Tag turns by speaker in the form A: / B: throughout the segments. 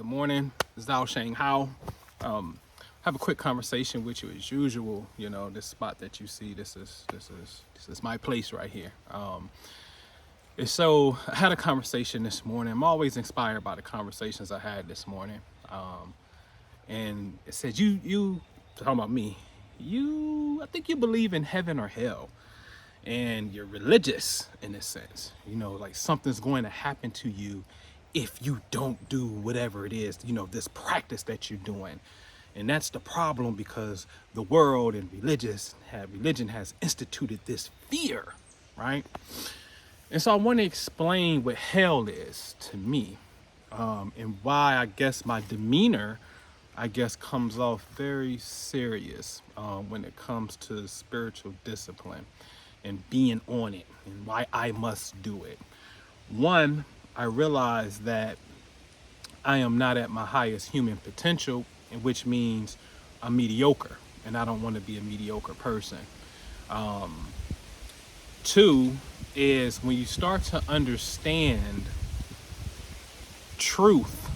A: Good morning. This is Dao Shang Hao. Have a quick conversation with you as usual. You know, this spot that you see, this is my place right here. So I had a conversation this morning. I'm always inspired by the conversations I had this morning. And it said, you talking about me, I think you believe in heaven or hell. And you're religious in a sense, you know, like something's going to happen to you if you don't do whatever it is, you know, this practice that you're doing. And that's the problem, because the world and religion has instituted this fear, right? And so I want to explain what hell is to me, and why I guess my demeanor, comes off very serious when it comes to spiritual discipline and being on it, and why I must do it. One, I realize that I am not at my highest human potential, which means I'm mediocre, and I don't want to be a mediocre person. Two is when you start to understand truth,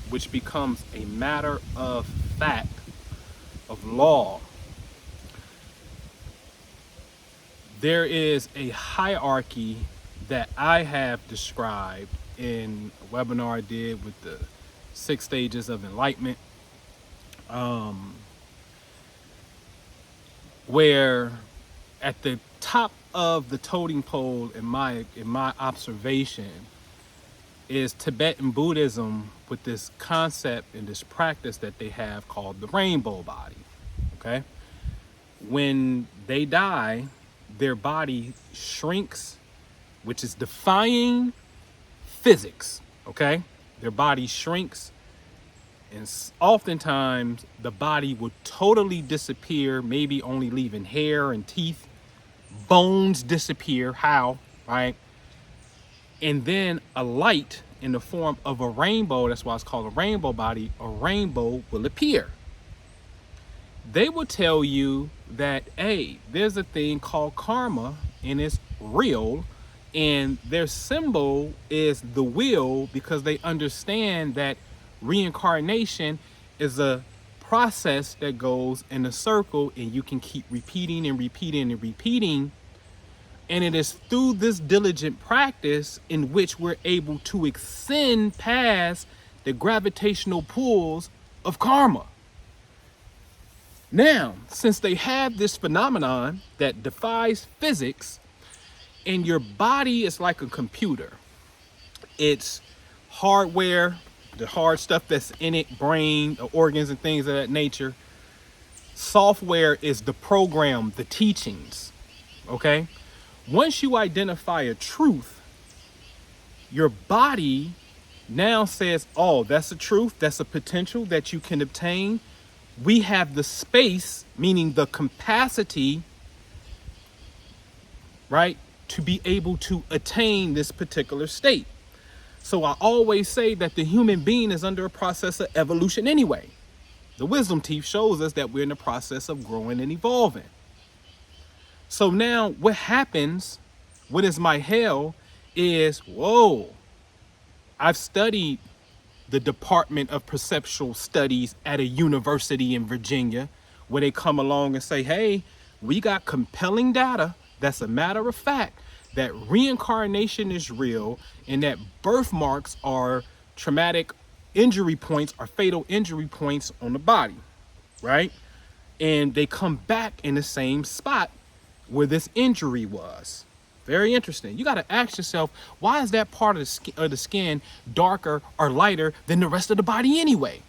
A: which becomes a matter of fact, of law, there is a hierarchy that I have described in a webinar I did with the 6 stages of enlightenment, where at the top of the totem pole in my observation is Tibetan Buddhism, with this concept and this practice that they have called the rainbow body. Okay, when they die, their body shrinks, which is defying physics. Okay, their body shrinks, and oftentimes the body would totally disappear, maybe only leaving hair and teeth. Bones disappear. How? Right? And then a light in the form of a rainbow, that's why it's called a rainbow body, a rainbow will appear. They will tell you that, hey, there's a thing called karma, and it's real, and their symbol is the wheel, because they understand that reincarnation is a process that goes in a circle, and you can keep repeating and repeating and repeating. And it is through this diligent practice in which we're able to ascend past the gravitational pulls of karma. Now, since they have this phenomenon that defies physics, and your body is like a computer, it's hardware, the hard stuff that's in it, brain, the organs and things of that nature. Software is the program, the teachings, okay? Once you identify a truth, your body now says, oh, that's a truth, that's a potential that you can obtain. We have the space, meaning the capacity, right, to be able to attain this particular state. So I always say that the human being is under a process of evolution anyway. The wisdom teeth shows us that we're in the process of growing and evolving. So now what happens, what is my hell, is, whoa, I've studied the Department of Perceptual Studies at a university in Virginia, where they come along and say, hey, we got compelling data that's a matter of fact that reincarnation is real, and that birthmarks are traumatic injury points, or fatal injury points on the body, right? And they come back in the same spot where this injury was. Very interesting. You got to ask yourself, why is that part of the skin darker or lighter than the rest of the body anyway?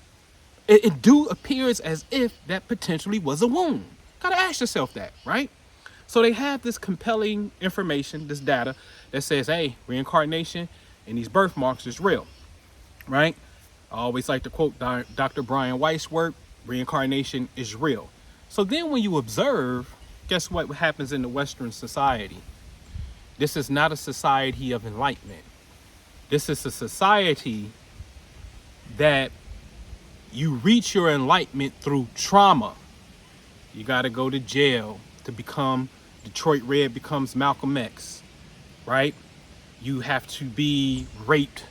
A: It do appears as if that potentially was a wound. Got to ask yourself that, right? So they have this compelling information, this data that says, hey, reincarnation and these birthmarks is real, right? I always like to quote Dr. Brian Weiss's work, reincarnation is real. So then when you observe, guess what happens in the Western society? This is not a society of enlightenment. This is a society that you reach your enlightenment through trauma. You got to go to jail to become Detroit Red becomes Malcolm X, right? You have to be raped.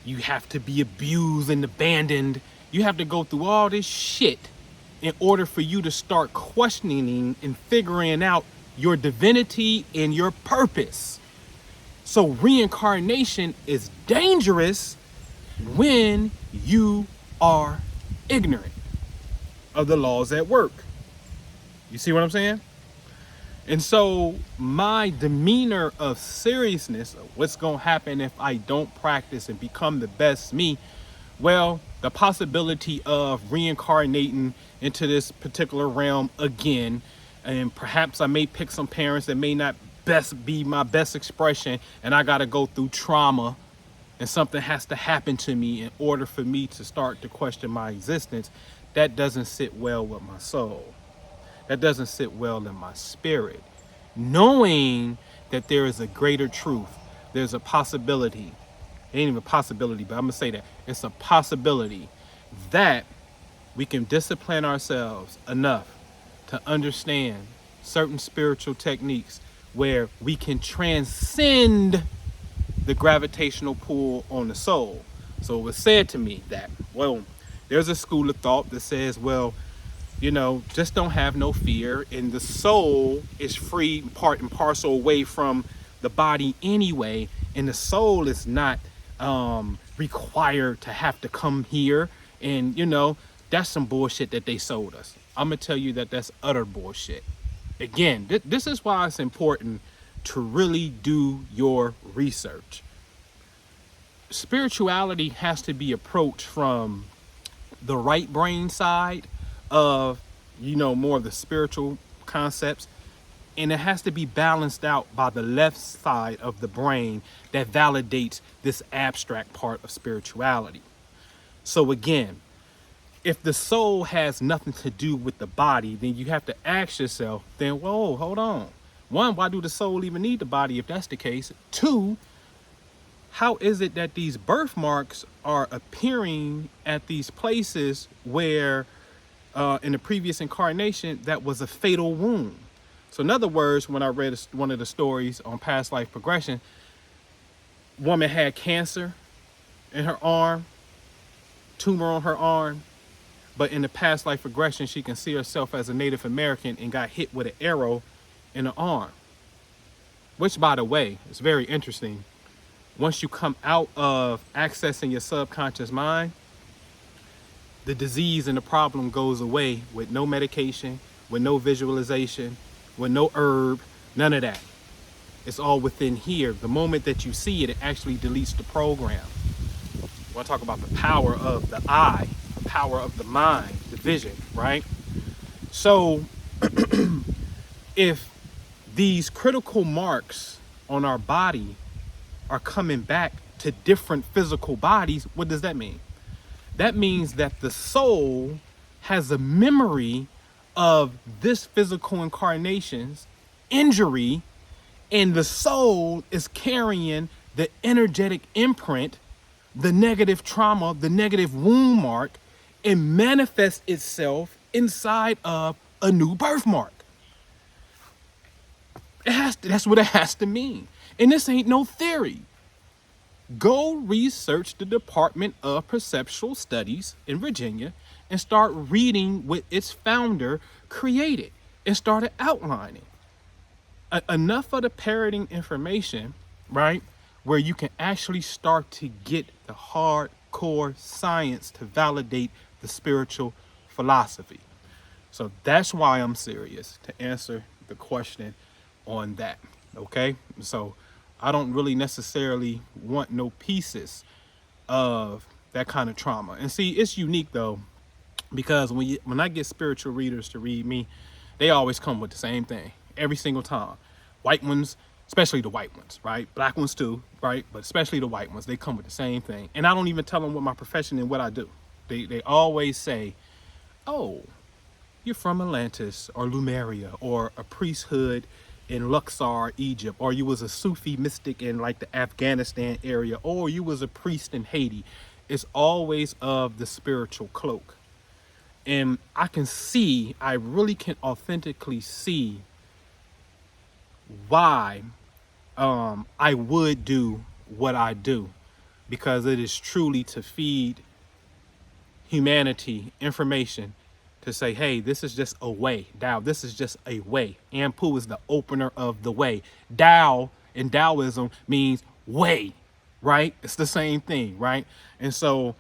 A: You have to be abused and abandoned. You have to go through all this shit in order for you to start questioning and figuring out your divinity and your purpose. So reincarnation is dangerous when you are ignorant of the laws at work. You see what I'm saying? And so my demeanor of seriousness of what's going to happen if I don't practice and become the best me, well, the possibility of reincarnating into this particular realm again, and perhaps I may pick some parents that may not best be my best expression, and I got to go through trauma, and something has to happen to me in order for me to start to question my existence. That doesn't sit well with my soul. That doesn't sit well in my spirit. Knowing that there is a greater truth, there's a possibility, it ain't even a possibility, but I'm gonna say that it's a possibility that we can discipline ourselves enough to understand certain spiritual techniques where we can transcend the gravitational pull on the soul. So it was said to me that, well, there's a school of thought that says, well, you know, just don't have no fear, and the soul is free, part and parcel away from the body anyway, and the soul is not required to have to come here. And you know, that's some bullshit that they sold us. I'm gonna tell you that that's utter bullshit. Again, this is why it's important to really do your research. Spirituality has to be approached from the right brain side of, you know, more of the spiritual concepts, and it has to be balanced out by the left side of the brain that validates this abstract part of spirituality. So again, if the soul has nothing to do with the body, then you have to ask yourself, then, whoa, hold on. One, why do the soul even need the body if that's the case? Two, how is it that these birthmarks are appearing at these places where in the previous incarnation that was a fatal wound? So in other words, when I read one of the stories on past life progression, woman had cancer in her arm, tumor on her arm, but in the past life regression, she can see herself as a Native American and got hit with an arrow in the arm. Which, by the way, is very interesting. Once you come out of accessing your subconscious mind, the disease and the problem goes away with no medication, with no visualization, with no herb, none of that. It's all within here. The moment that you see it, it actually deletes the program. I want to talk about the power of the eye, the power of the mind, the vision, right? So if these critical marks on our body are coming back to different physical bodies, what does that mean? That means that the soul has a memory of this physical incarnation's injury, and the soul is carrying the energetic imprint, the negative trauma, the negative wound mark, and manifests itself inside of a new birthmark. That's what it has to mean. And this ain't no theory. Go research the Department of Perceptual Studies in Virginia and start reading what its founder created and started outlining. Enough of the parroting information, right, where you can actually start to get the hardcore science to validate the spiritual philosophy. So that's why I'm serious to answer the question on that, okay? So I don't really necessarily want no pieces of that kind of trauma. And see, it's unique though, because when I get spiritual readers to read me, they always come with the same thing every single time. White ones, especially the white ones, right? Black ones too, right? But especially the white ones, they come with the same thing. And I don't even tell them what my profession and what I do. They always say, oh, you're from Atlantis or Lemuria or a priesthood in Luxor, Egypt, or you was a Sufi mystic in like the Afghanistan area, or you was a priest in Haiti. It's always of the spiritual cloak. And I really can authentically see why I would do what I do. because it is truly to feed humanity information to say, hey, this is just a way. Tao, this is just a way. Ampu is the opener of the way. Tao in Taoism means way, right? It's the same thing, right? And so,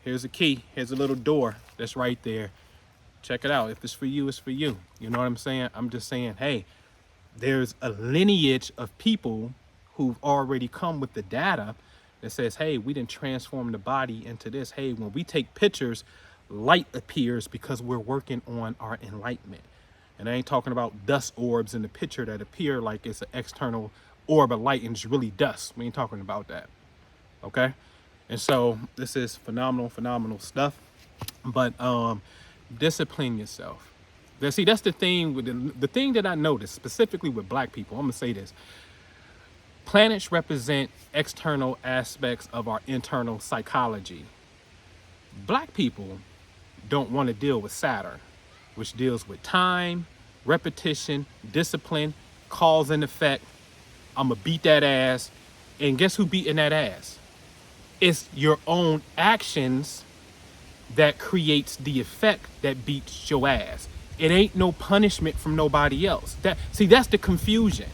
A: here's a key. Here's a little door that's right there. Check it out. If it's for you, it's for you. You know what I'm saying? I'm just saying, hey, there's a lineage of people who've already come with the data that says, hey, we didn't transform the body into this. Hey, when we take pictures, light appears because we're working on our enlightenment. And I ain't talking about dust orbs in the picture that appear like it's an external orb of light and it's really dust. We ain't talking about that. Okay? And so this is phenomenal stuff. But discipline yourself. See, that's the thing with the thing that I noticed specifically with black people. I'm gonna say this. Planets represent external aspects of our internal psychology. Black people don't want to deal with Saturn, which deals with time, repetition, discipline, cause and effect. I'm gonna beat that ass. And guess who beating that ass? It's your own actions that creates the effect that beats your ass. It ain't no punishment from nobody else. That's the confusion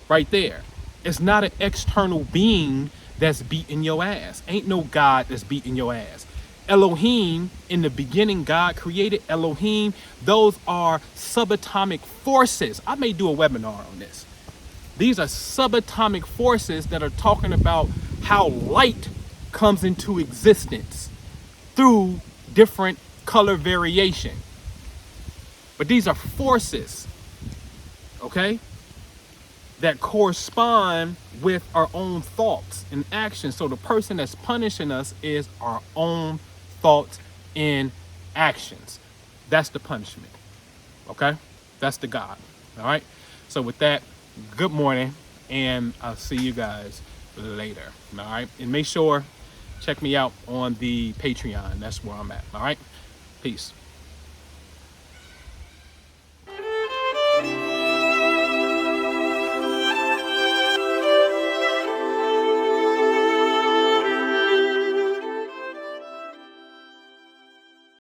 A: right there. It's not an external being that's beating your ass. Ain't no God that's beating your ass. Elohim, in the beginning, God created Elohim. Those are subatomic forces. I may do a webinar on this. These are subatomic forces that are talking about how light comes into existence through different color variation. But these are forces, okay, that correspond with our own thoughts and actions. So the person that's punishing us is our own thoughts and actions. That's the punishment, okay? That's the God, all right? So with that, good morning, and I'll see you guys later, all right? And make sure, check me out on the Patreon. That's where I'm at, all right? Peace.